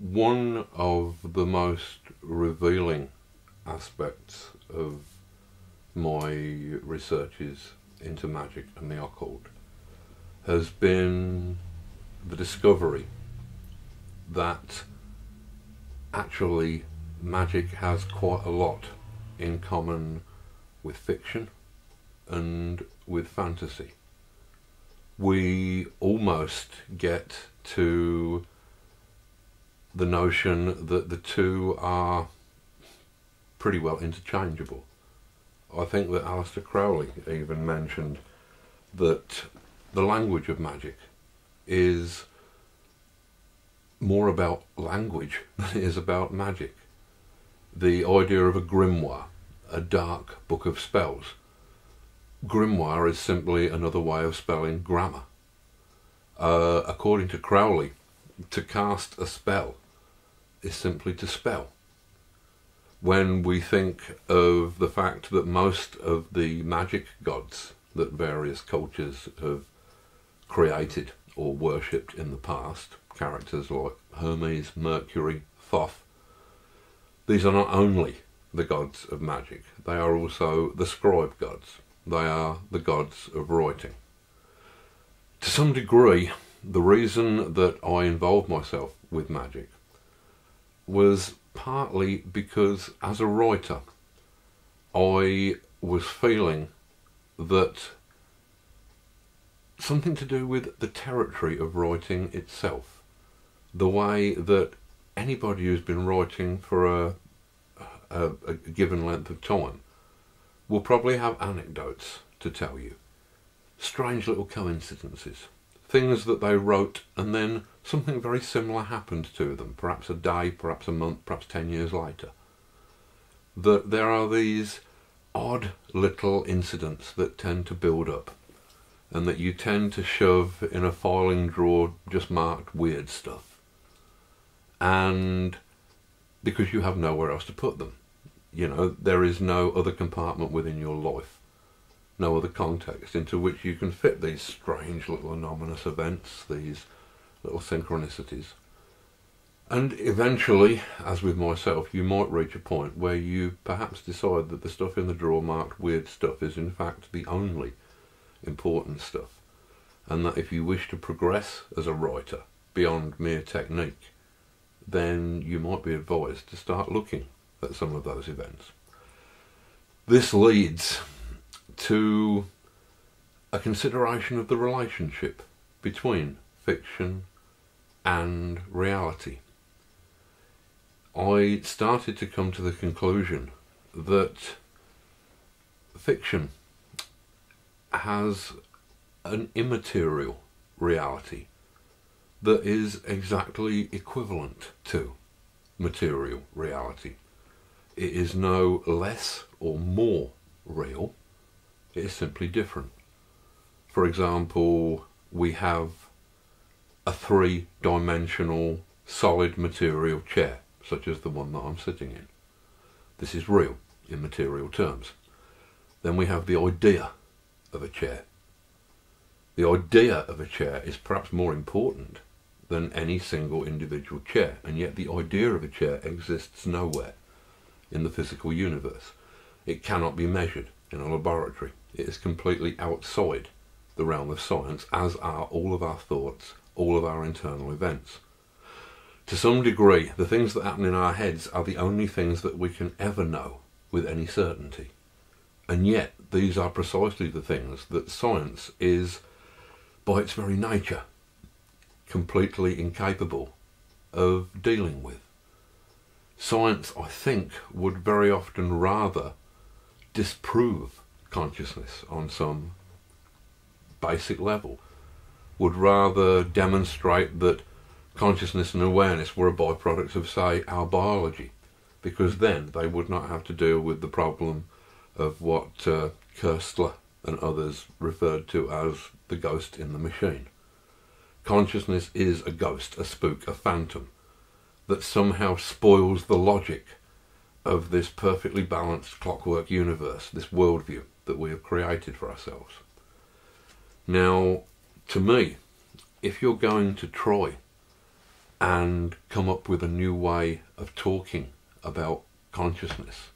One of the most revealing aspects of my researches into magic and the occult has been the discovery that actually magic has quite a lot in common with fiction and with fantasy. We almost get to the notion that the two are pretty well interchangeable. I think that Aleister Crowley even mentioned that the language of magic is more about language than it is about magic. The idea of a grimoire, a dark book of spells. Grimoire is simply another way of spelling grammar. According to Crowley, to cast a spell is simply to spell. When we think of the fact that most of the magic gods that various cultures have created or worshipped in the past, characters like Hermes, Mercury, Thoth, these are not only the gods of magic, they are also the scribe gods. They are the gods of writing. To some degree, the reason that I involved myself with magic was partly because as a writer I was feeling that something to do with the territory of writing itself, the way that anybody who's been writing for a given length of time will probably have anecdotes to tell you, strange little coincidences, things that they wrote and then something very similar happened to them, perhaps a day, perhaps a month, perhaps 10 years later. That there are these odd little incidents that tend to build up and that you tend to shove in a filing drawer just marked weird stuff. And because you have nowhere else to put them. You know, there is no other compartment within your life, no other context into which you can fit these strange little anomalous events, these little synchronicities. And eventually, as with myself, you might reach a point where you perhaps decide that the stuff in the drawer marked weird stuff is in fact the only important stuff, and that if you wish to progress as a writer beyond mere technique, then you might be advised to start looking at some of those events. This leads to a consideration of the relationship between fiction and reality. I started to come to the conclusion that fiction has an immaterial reality that is exactly equivalent to material reality. It is no less or more real, it is simply different. For example, we have a three-dimensional solid material chair, such as the one that I'm sitting in. This is real in material terms. Then we have the idea of a chair. The idea of a chair is perhaps more important than any single individual chair, and yet the idea of a chair exists nowhere in the physical universe. It cannot be measured in a laboratory. It is completely outside the realm of science, as are all of our thoughts, all of our internal events. To some degree, the things that happen in our heads are the only things that we can ever know with any certainty. And yet, these are precisely the things that science is, by its very nature, completely incapable of dealing with. Science, I think, would very often rather disprove consciousness on some basic level, would rather demonstrate that consciousness and awareness were a byproduct of, say, our biology, because then they would not have to deal with the problem of what Koestler and others referred to as the ghost in the machine. Consciousness is a ghost, a spook, a phantom, that somehow spoils the logic of this perfectly balanced clockwork universe, this worldview that we have created for ourselves. Now, to me, if you're going to try and come up with a new way of talking about consciousness,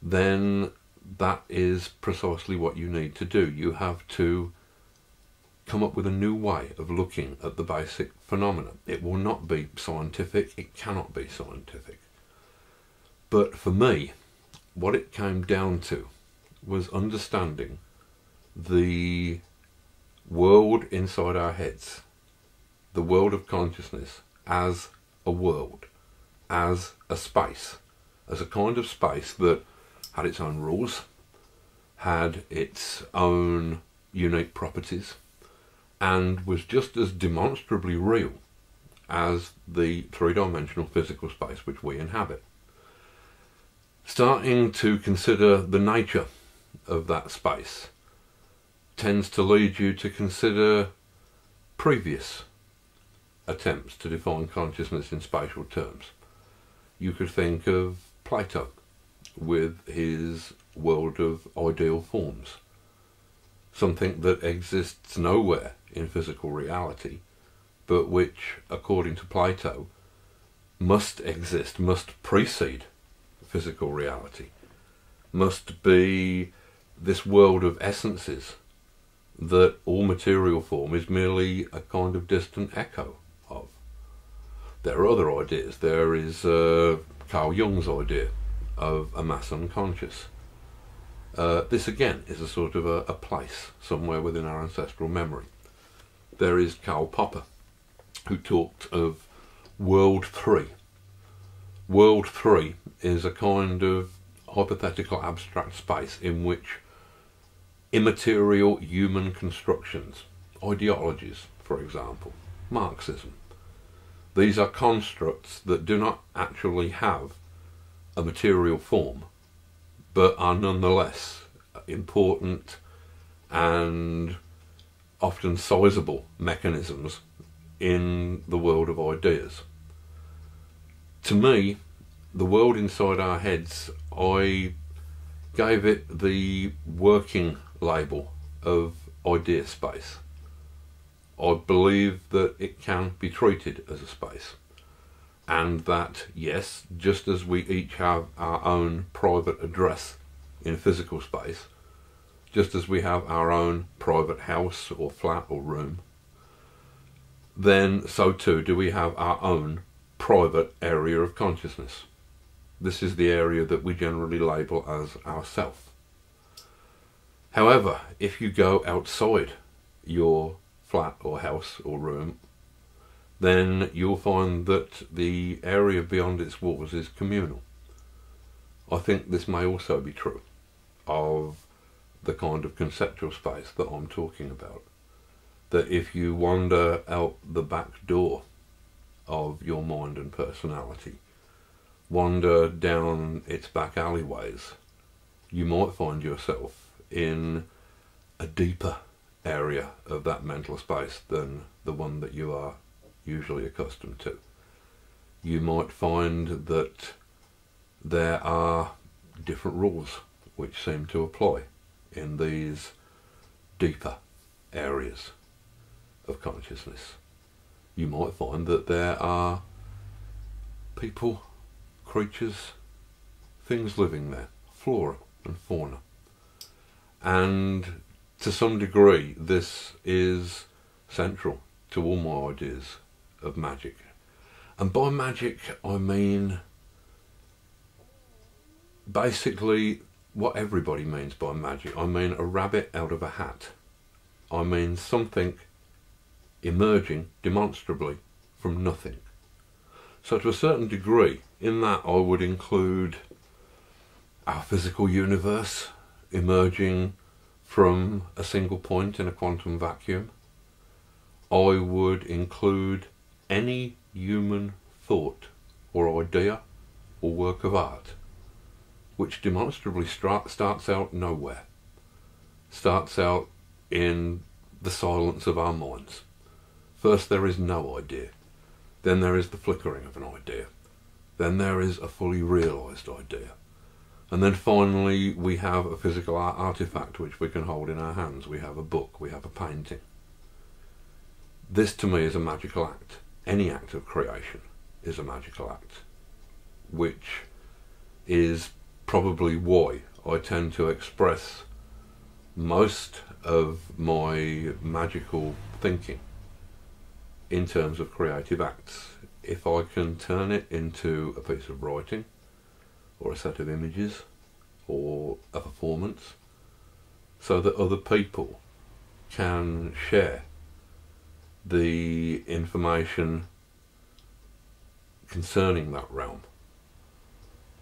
then that is precisely what you need to do. You have to come up with a new way of looking at the basic phenomena. It will not be scientific, it cannot be scientific. But for me, what it came down to was understanding the world inside our heads, the world of consciousness, as a world, as a space, as a kind of space that had its own rules, had its own unique properties, and was just as demonstrably real as the three-dimensional physical space which we inhabit. Starting to consider the nature of that space tends to lead you to consider previous attempts to define consciousness in spatial terms. You could think of Plato with his world of ideal forms, something that exists nowhere in physical reality, but which, according to Plato, must exist, must precede physical reality, must be this world of essences that all material form is merely a kind of distant echo of. There are other ideas. There is Carl Jung's idea of a mass unconscious. This again is a sort of a place somewhere within our ancestral memory. There is Karl Popper, who talked of World 3. World 3 is a kind of hypothetical abstract space in which immaterial human constructions, ideologies, for example, Marxism, these are constructs that do not actually have a material form, but are nonetheless important and often sizable mechanisms in the world of ideas. To me, the world inside our heads, I gave it the working label of idea space. I believe that it can be treated as a space, and that, yes, just as we each have our own private address in physical space, just as we have our own private house or flat or room, then so too do we have our own private area of consciousness. This is the area that we generally label as ourself. However, if you go outside your flat or house or room, then you'll find that the area beyond its walls is communal. I think this may also be true of the kind of conceptual space that I'm talking about. That if you wander out the back door of your mind and personality, wander down its back alleyways, you might find yourself in a deeper area of that mental space than the one that you are usually accustomed to. You might find that there are different rules which seem to apply in these deeper areas of consciousness. You might find that there are people, creatures, things living there, flora and fauna. And to some degree this is central to all my ideas of magic. And by magic I mean basically what everybody means by magic. I mean a rabbit out of a hat. I mean something emerging demonstrably from nothing. So to a certain degree, in that I would include our physical universe emerging from a single point in a quantum vacuum. I would include any human thought or idea or work of art which demonstrably starts out nowhere, starts out in the silence of our minds. First there is no idea, then there is the flickering of an idea, then there is a fully realised idea, and then finally we have a physical artifact which we can hold in our hands. We have a book, we have a painting. This to me is a magical act. any act of creation is a magical act, which is probably why I tend to express most of my magical thinking in terms of creative acts. If I can turn it into a piece of writing or a set of images or a performance so that other people can share the information concerning that realm,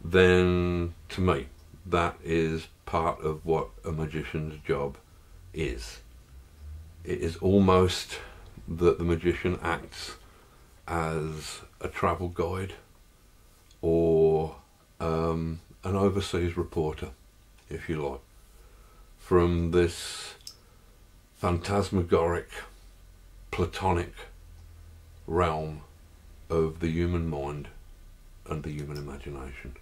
then to me that is part of what a magician's job is. It is almost that the magician acts as a travel guide or an overseas reporter, if you like, from this phantasmagoric, platonic realm of the human mind and the human imagination.